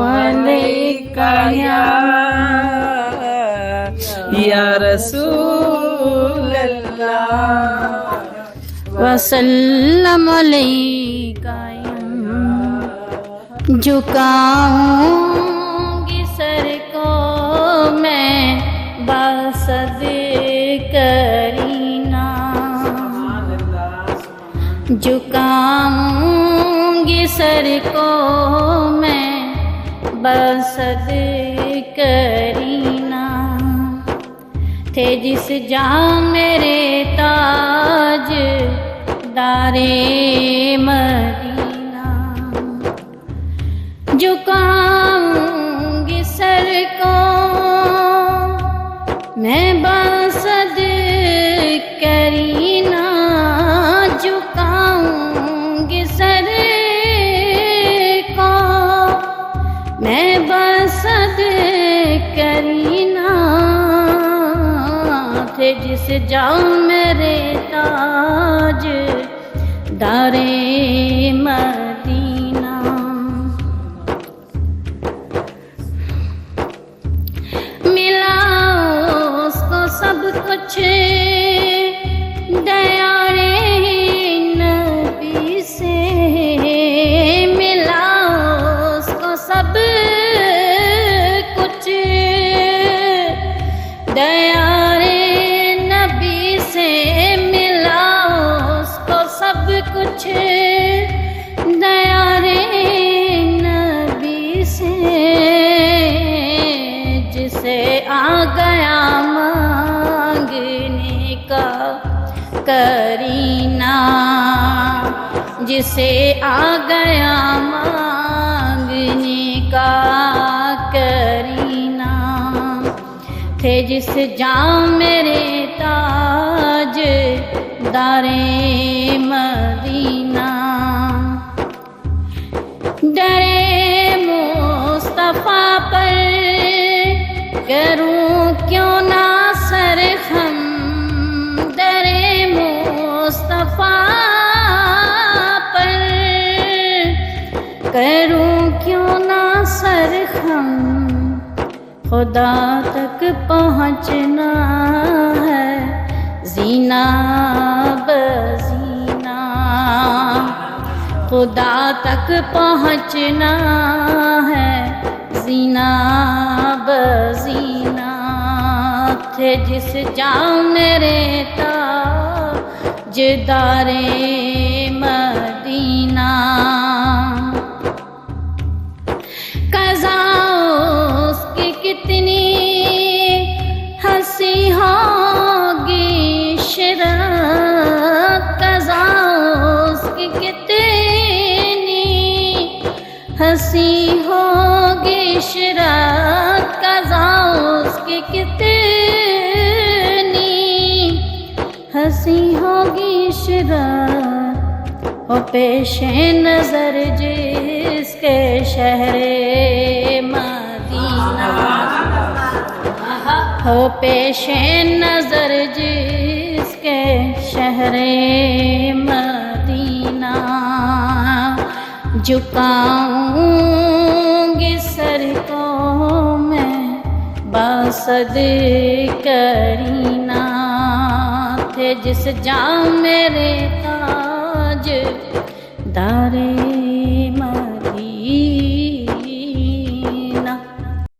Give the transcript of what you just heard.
علیکہ یا رسول اللہ وسلم علیکہ جھکاؤں گی سر کو میں باسد کرینہ جھکاؤں گی سر کو میں باسد کرینہ تھے جس جہاں میرے تاج دار مدینہ جھکاؤں گی سر کو میں باسد کرینہ جھکاؤں گی سر کو میں باسد کرینہ تھے جس جاؤں میرے تاج دار مدینہ ملا اس کو سب کچھ دیار نبی سے ملا اس کو سب کچھ دیار نبی سے ملا اس کو سب کچھ دیار نبی سے جسے آ گیا مانگنے کا کرینہ جسے آ گیا مانگنے کا کرینہ تھے جس جاں میرے تاج دار مدینہ ڈرے مصطفیٰ پر کروں کیوں نہ سرخم ڈرے مصطفیٰ پر کروں کیوں نہ سرخم خدا تک پہنچنا ہے زینہ بزینہ خدا تک پہنچنا ہے زینہ بزینہ تھے جس جاؤں میرے تاج دار مدینہ کتنی ہنسی ہوگی شرط قضا اس کی کتنی ہنسی ہوگی شرط قضا اس کی کتنی ہنسی ہوگی شرط وہ پیش نظر جس کے شہر ہو پیش نظر جس کے شہر مدینہ جھکاؤں گی سر کو میں باسد کرینہ تھے جس جاں میرے تاج دار